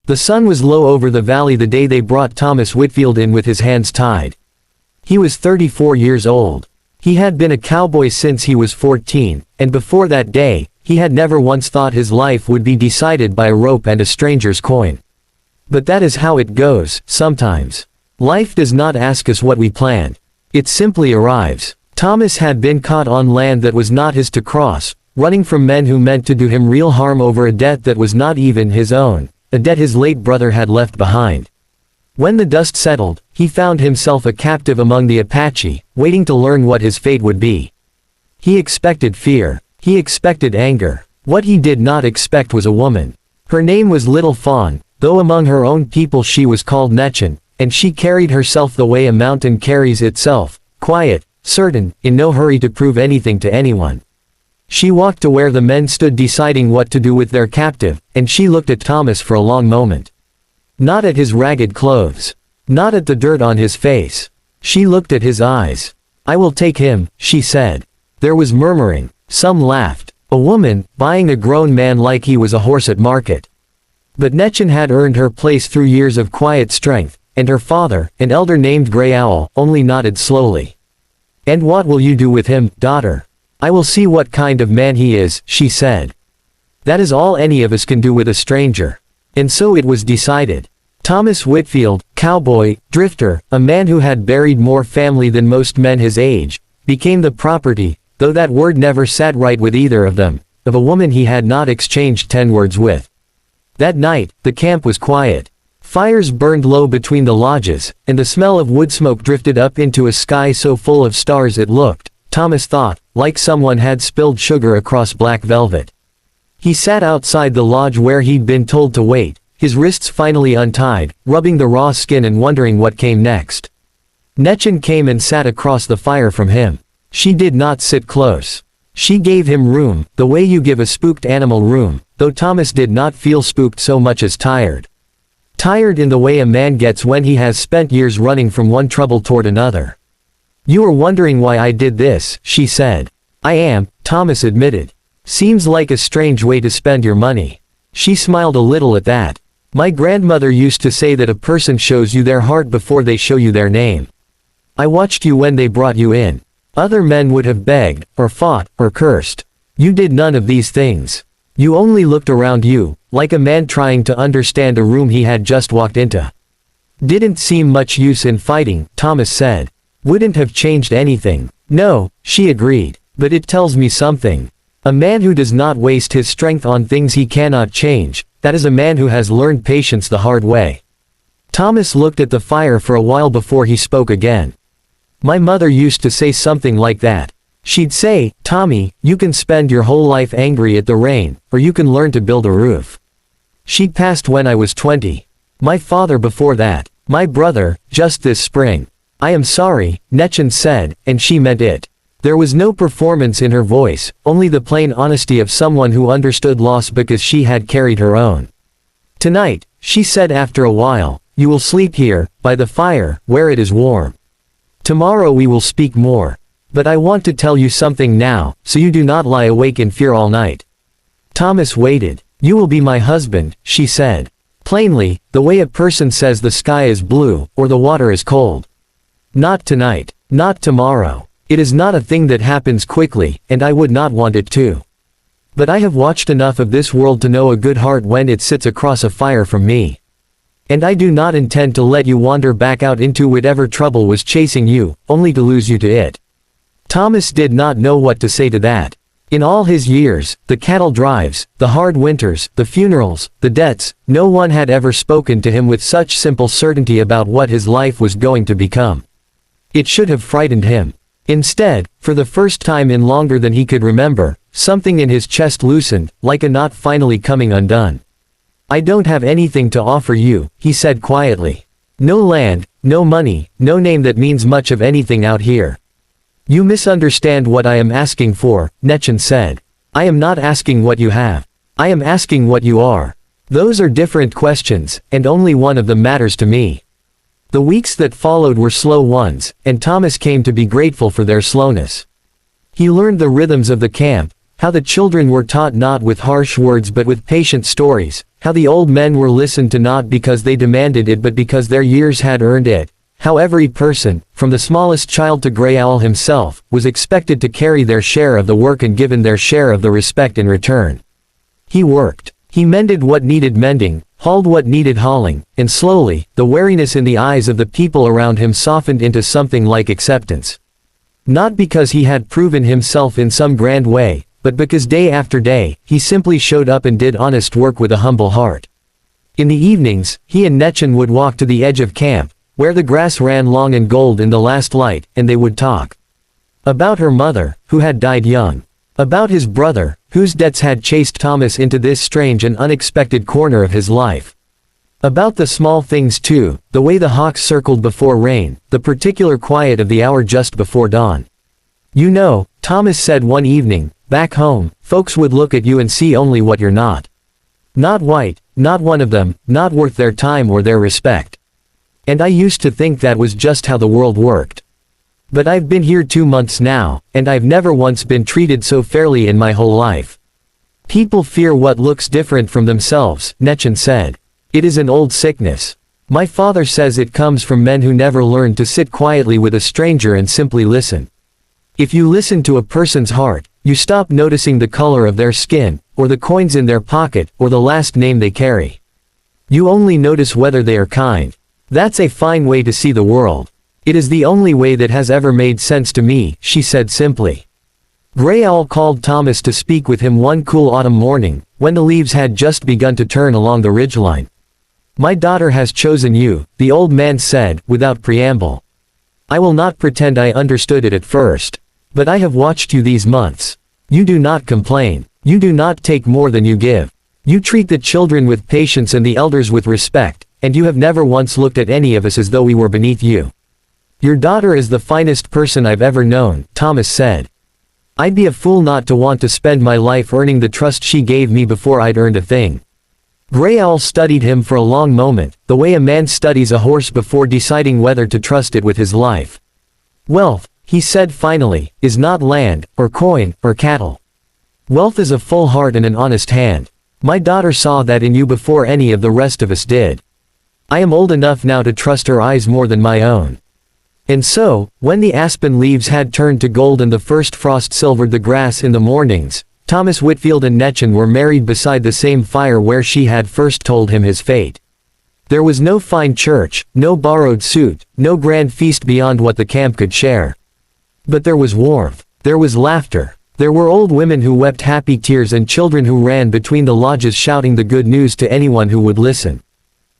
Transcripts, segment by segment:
The sun was low over the valley the day they brought Thomas Whitfield in with his hands tied. He was 34 years old. He had been a cowboy since he was 14, and before that day, he had never once thought his life would be decided by a rope and a stranger's coin. But that is how it goes, sometimes. Life does not ask us what we planned. It simply arrives. Thomas had been caught on land that was not his to cross, running from men who meant to do him real harm over a debt that was not even his own, a debt his late brother had left behind. When the dust settled, he found himself a captive among the Apache, waiting to learn what his fate would be. He expected fear. He expected anger. What he did not expect was a woman. Her name was Little Fawn, though among her own people she was called Netchin, and she carried herself the way a mountain carries itself, quiet, certain, in no hurry to prove anything to anyone. She walked to where the men stood deciding what to do with their captive, and she looked at Thomas for a long moment. Not at his ragged clothes. Not at the dirt on his face. She looked at his eyes. "I will take him," she said. There was murmuring. Some laughed. A woman, buying a grown man like he was a horse at market. But Netchin had earned her place through years of quiet strength, and her father, an elder named Grey Owl, only nodded slowly. "And what will you do with him, daughter?" "I will see what kind of man he is," she said. That is all any of us can do with a stranger. And so it was decided. Thomas Whitfield, cowboy, drifter, a man who had buried more family than most men his age, became the property, though that word never sat right with either of them, of a woman he had not exchanged 10 words with. That night, the camp was quiet. Fires burned low between the lodges, and the smell of wood smoke drifted up into a sky so full of stars it looked, Thomas thought, like someone had spilled sugar across black velvet. He sat outside the lodge where he'd been told to wait, his wrists finally untied, rubbing the raw skin and wondering what came next. Netchin came and sat across the fire from him. She did not sit close. She gave him room, the way you give a spooked animal room, though Thomas did not feel spooked so much as tired. Tired in the way a man gets when he has spent years running from one trouble toward another. "You are wondering why I did this," she said. "I am," Thomas admitted. "Seems like a strange way to spend your money." She smiled a little at that. "My grandmother used to say that a person shows you their heart before they show you their name. I watched you when they brought you in. Other men would have begged, or fought, or cursed. You did none of these things. You only looked around you, like a man trying to understand a room he had just walked into." "Didn't seem much use in fighting," Thomas said. "Wouldn't have changed anything." "No," she agreed. "But it tells me something. A man who does not waste his strength on things he cannot change, that is a man who has learned patience the hard way." Thomas looked at the fire for a while before he spoke again. "My mother used to say something like that. She'd say, 'Tommy, you can spend your whole life angry at the rain, or you can learn to build a roof.' She passed when I was 20. My father before that. My brother, just this spring." "I am sorry," Netchin said, and she meant it. There was no performance in her voice, only the plain honesty of someone who understood loss because she had carried her own. "Tonight," she said after a while, "you will sleep here, by the fire, where it is warm. Tomorrow we will speak more. But I want to tell you something now, so you do not lie awake in fear all night." Thomas waited. "You will be my husband," she said. Plainly, the way a person says the sky is blue, or the water is cold. "Not tonight. Not tomorrow. It is not a thing that happens quickly, and I would not want it to. But I have watched enough of this world to know a good heart when it sits across a fire from me. And I do not intend to let you wander back out into whatever trouble was chasing you, only to lose you to it." Thomas did not know what to say to that. In all his years, the cattle drives, the hard winters, the funerals, the debts, no one had ever spoken to him with such simple certainty about what his life was going to become. It should have frightened him. Instead, for the first time in longer than he could remember, something in his chest loosened, like a knot finally coming undone. "I don't have anything to offer you," he said quietly. "No land, no money, no name that means much of anything out here." "You misunderstand what I am asking for," Netchin said. "I am not asking what you have. I am asking what you are. Those are different questions, and only one of them matters to me." The weeks that followed were slow ones, and Thomas came to be grateful for their slowness. He learned the rhythms of the camp, How the children were taught not with harsh words but with patient stories, how the old men were listened to not because they demanded it but because their years had earned it, how every person, from the smallest child to Grey Owl himself, was expected to carry their share of the work and given their share of the respect in return. He worked. He mended what needed mending, hauled what needed hauling, and slowly, the wariness in the eyes of the people around him softened into something like acceptance. Not because he had proven himself in some grand way, but because day after day, he simply showed up and did honest work with a humble heart. In the evenings, he and Netchen would walk to the edge of camp, where the grass ran long and gold in the last light, and they would talk. About her mother, who had died young. About his brother, whose debts had chased Thomas into this strange and unexpected corner of his life. About the small things too, the way the hawks circled before rain, the particular quiet of the hour just before dawn. You know, Thomas said one evening, back home, folks would look at you and see only what you're not. Not white, not one of them, not worth their time or their respect. And I used to think that was just how the world worked. But I've been here 2 months now, and I've never once been treated so fairly in my whole life. People fear what looks different from themselves, Netchen said. It is an old sickness. My father says it comes from men who never learned to sit quietly with a stranger and simply listen. If you listen to a person's heart, you stop noticing the color of their skin, or the coins in their pocket, or the last name they carry. You only notice whether they are kind. That's a fine way to see the world. It is the only way that has ever made sense to me, she said simply. Grey Owl called Thomas to speak with him one cool autumn morning, when the leaves had just begun to turn along the ridgeline. My daughter has chosen you, the old man said, without preamble. I will not pretend I understood it at first. But I have watched you these months. You do not complain. You do not take more than you give. You treat the children with patience and the elders with respect, and you have never once looked at any of us as though we were beneath you. Your daughter is the finest person I've ever known, Thomas said. I'd be a fool not to want to spend my life earning the trust she gave me before I'd earned a thing. Grey Owl studied him for a long moment, the way a man studies a horse before deciding whether to trust it with his life. Wealth, he said finally, is not land, or coin, or cattle. Wealth is a full heart and an honest hand. My daughter saw that in you before any of the rest of us did. I am old enough now to trust her eyes more than my own. And so, when the aspen leaves had turned to gold and the first frost silvered the grass in the mornings, Thomas Whitfield and Netchen were married beside the same fire where she had first told him his fate. There was no fine church, no borrowed suit, no grand feast beyond what the camp could share. But there was warmth, there was laughter, there were old women who wept happy tears and children who ran between the lodges shouting the good news to anyone who would listen.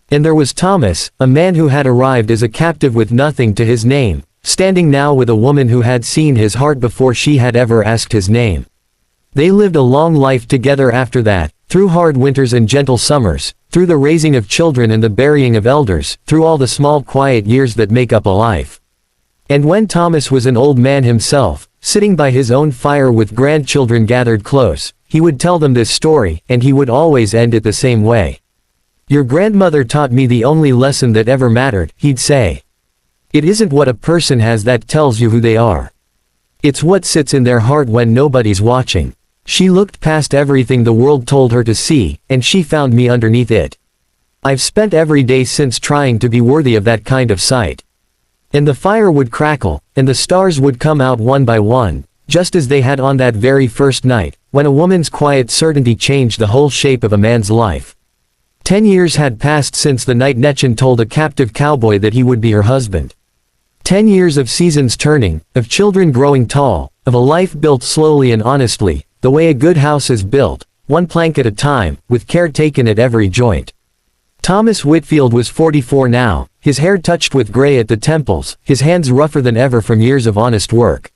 And there was Thomas, a man who had arrived as a captive with nothing to his name, standing now with a woman who had seen his heart before she had ever asked his name. They lived a long life together after that, through hard winters and gentle summers, through the raising of children and the burying of elders, through all the small quiet years that make up a life. And when Thomas was an old man himself, sitting by his own fire with grandchildren gathered close, he would tell them this story, and he would always end it the same way. Your grandmother taught me the only lesson that ever mattered, he'd say. It isn't what a person has that tells you who they are. It's what sits in their heart when nobody's watching. She looked past everything the world told her to see, and she found me underneath it. I've spent every day since trying to be worthy of that kind of sight. And the fire would crackle, and the stars would come out one by one, just as they had on that very first night, when a woman's quiet certainty changed the whole shape of a man's life. 10 years had passed since the night Netchen told a captive cowboy that he would be her husband. 10 years of seasons turning, of children growing tall, of a life built slowly and honestly, the way a good house is built, one plank at a time, with care taken at every joint. Thomas Whitfield was 44 now, his hair touched with gray at the temples, his hands rougher than ever from years of honest work.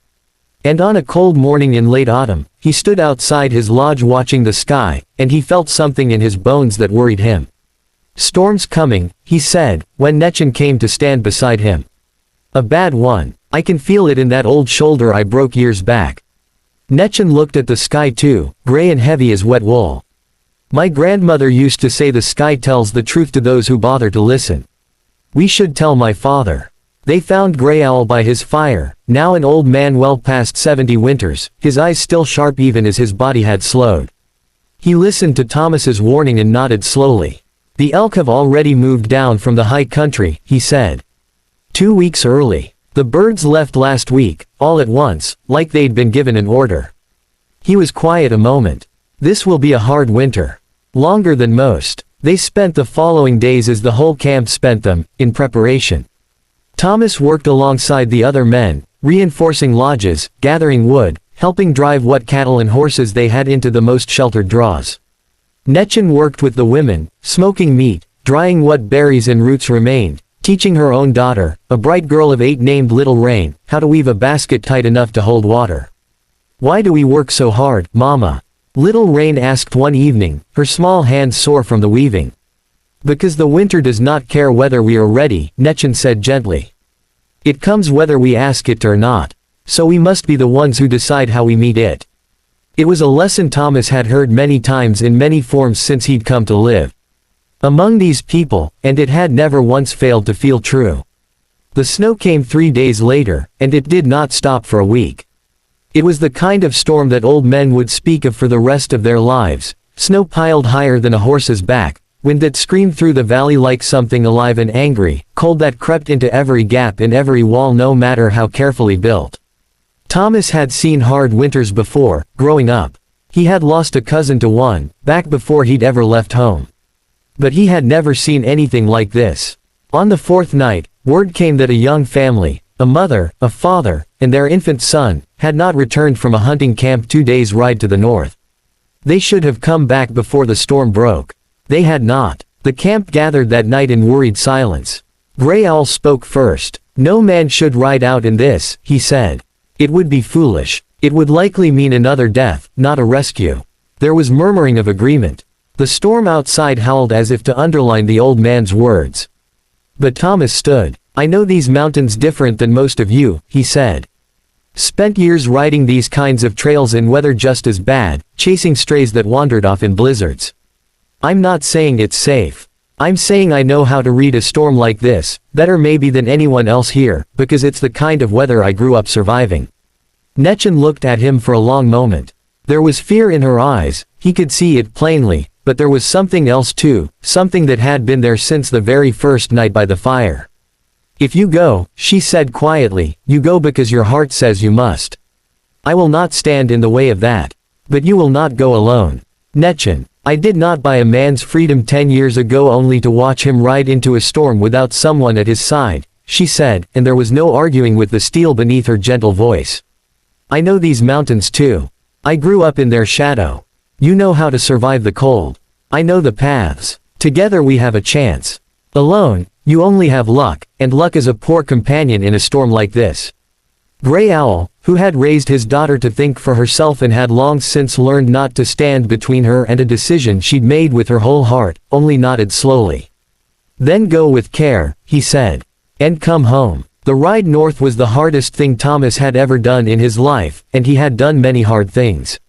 And on a cold morning in late autumn, he stood outside his lodge watching the sky, and he felt something in his bones that worried him. Storm's coming, he said, when Netchen came to stand beside him. A bad one. I can feel it in that old shoulder I broke years back. Netchen looked at the sky too, gray and heavy as wet wool. My grandmother used to say the sky tells the truth to those who bother to listen. We should tell my father. They found Grey Owl by his fire, now an old man well past 70 winters, his eyes still sharp even as his body had slowed. He listened to Thomas's warning and nodded slowly. The elk have already moved down from the high country, he said. 2 weeks early. The birds left last week, all at once, like they'd been given an order. He was quiet a moment. This will be a hard winter. Longer than most. They spent the following days as the whole camp spent them, in preparation. Thomas worked alongside the other men, reinforcing lodges, gathering wood, helping drive what cattle and horses they had into the most sheltered draws. Netchen worked with the women, smoking meat, drying what berries and roots remained, teaching her own daughter, a bright girl of 8 named Little Rain, how to weave a basket tight enough to hold water. "Why do we work so hard, Mama?" Little Rain asked one evening, her small hands sore from the weaving. "Because the winter does not care whether we are ready," Netchen said gently. "It comes whether we ask it or not. So we must be the ones who decide how we meet it." It was a lesson Thomas had heard many times in many forms since he'd come to live among these people, and it had never once failed to feel true. The snow came 3 days later, and it did not stop for a week. It was the kind of storm that old men would speak of for the rest of their lives, snow piled higher than a horse's back, wind that screamed through the valley like something alive and angry, cold that crept into every gap in every wall no matter how carefully built. Thomas had seen hard winters before, growing up. He had lost a cousin to one, back before he'd ever left home. But he had never seen anything like this. On the 4th night, word came that a young family, a mother, a father, and their infant son, had not returned from a hunting camp 2 days' ride to the north. They should have come back before the storm broke. They had not. The camp gathered that night in worried silence. Grey Owl spoke first. "No man should ride out in this," he said. "It would be foolish. It would likely mean another death, not a rescue." There was murmuring of agreement. The storm outside howled as if to underline the old man's words. But Thomas stood. "I know these mountains different than most of you," he said. "Spent years riding these kinds of trails in weather just as bad, chasing strays that wandered off in blizzards. I'm not saying it's safe. I'm saying I know how to read a storm like this, better maybe than anyone else here, because it's the kind of weather I grew up surviving." Netchen looked at him for a long moment. There was fear in her eyes, he could see it plainly, but there was something else too, something that had been there since the very first night by the fire. "If you go," she said quietly, "you go because your heart says you must. I will not stand in the way of that. But you will not go alone. Netchen, I did not buy a man's freedom 10 years ago only to watch him ride into a storm without someone at his side," she said, and there was no arguing with the steel beneath her gentle voice. "I know these mountains too. I grew up in their shadow. You know how to survive the cold. I know the paths. Together we have a chance. Alone, you only have luck, and luck is a poor companion in a storm like this." Grey Owl, who had raised his daughter to think for herself and had long since learned not to stand between her and a decision she'd made with her whole heart, only nodded slowly. "Then go with care," he said. "And come home." The ride north was the hardest thing Thomas had ever done in his life, and he had done many hard things.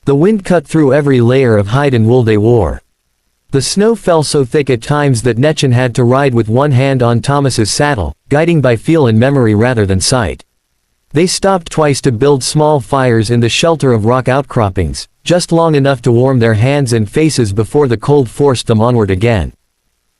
The wind cut through every layer of hide and wool they wore. The snow fell so thick at times that Netchen had to ride with one hand on Thomas's saddle, guiding by feel and memory rather than sight. They stopped twice to build small fires in the shelter of rock outcroppings, just long enough to warm their hands and faces before the cold forced them onward again.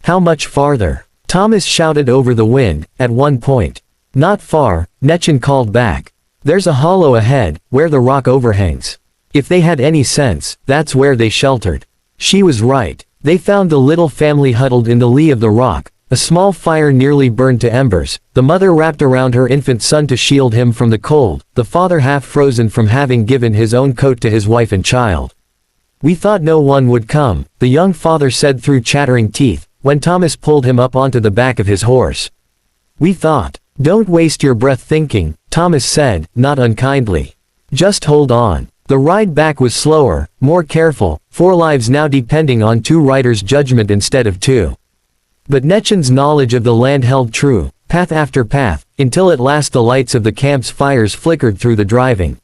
"How much farther?" Thomas shouted over the wind, at one point. "Not far," Netchen called back. "There's a hollow ahead, where the rock overhangs. If they had any sense, that's where they sheltered." She was right. They found the little family huddled in the lee of the rock, a small fire nearly burned to embers, the mother wrapped around her infant son to shield him from the cold, the father half frozen from having given his own coat to his wife and child. "We thought no one would come," the young father said through chattering teeth, when Thomas pulled him up onto the back of his horse. "We thought." "Don't waste your breath thinking," Thomas said, not unkindly. "Just hold on." The ride back was slower, more careful, 4 lives now depending on 2 riders' judgment instead of 2. But Netchen's knowledge of the land held true, path after path, until at last the lights of the camp's fires flickered through the driving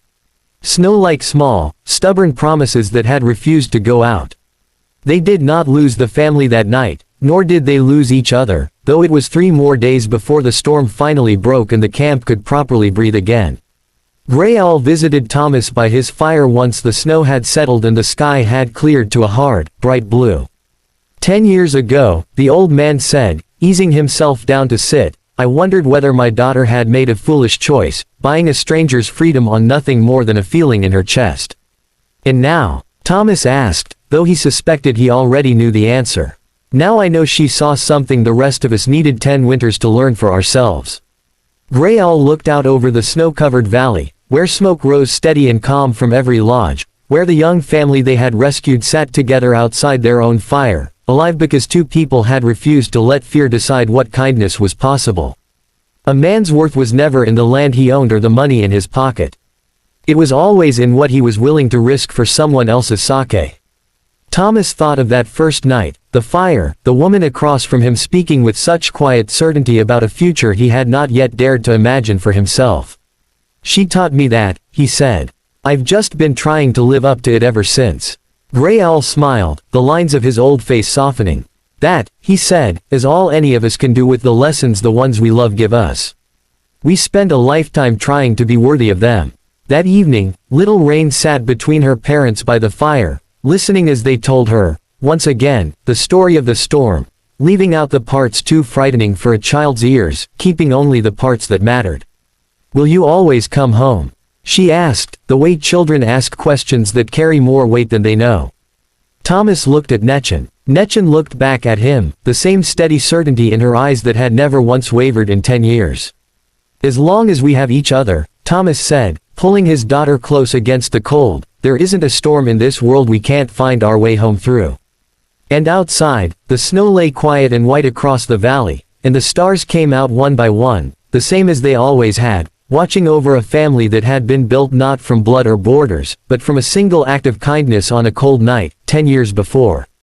snow like small, stubborn promises that had refused to go out. They did not lose the family that night, nor did they lose each other, though it was 3 more days before the storm finally broke and the camp could properly breathe again. Gray Owl visited Thomas by his fire once the snow had settled and the sky had cleared to a hard, bright blue. 10 years ago, the old man said, easing himself down to sit, I wondered whether my daughter had made a foolish choice, buying a stranger's freedom on nothing more than a feeling in her chest. And now? Thomas asked, though he suspected he already knew the answer. Now I know she saw something the rest of us needed 10 winters to learn for ourselves. Gray Owl looked out over the snow-covered valley, where smoke rose steady and calm from every lodge, where the young family they had rescued sat together outside their own fire, alive because 2 people had refused to let fear decide what kindness was possible. A man's worth was never in the land he owned or the money in his pocket. It was always in what he was willing to risk for someone else's sake. Thomas thought of that first night, the fire, the woman across from him speaking with such quiet certainty about a future he had not yet dared to imagine for himself. She taught me that, he said. I've just been trying to live up to it ever since. Gray Owl smiled, the lines of his old face softening. That, he said, is all any of us can do with the lessons the ones we love give us. We spend a lifetime trying to be worthy of them. That evening, little Rain sat between her parents by the fire, listening as they told her, once again, the story of the storm, leaving out the parts too frightening for a child's ears, keeping only the parts that mattered. Will you always come home? She asked, the way children ask questions that carry more weight than they know. Thomas looked at Nechen. Nechen looked back at him, the same steady certainty in her eyes that had never once wavered in 10 years. As long as we have each other, Thomas said, pulling his daughter close against the cold, there isn't a storm in this world we can't find our way home through. And outside, the snow lay quiet and white across the valley, and the stars came out one by one, the same as they always had, watching over a family that had been built not from blood or borders, but from a single act of kindness on a cold night, 10 years before.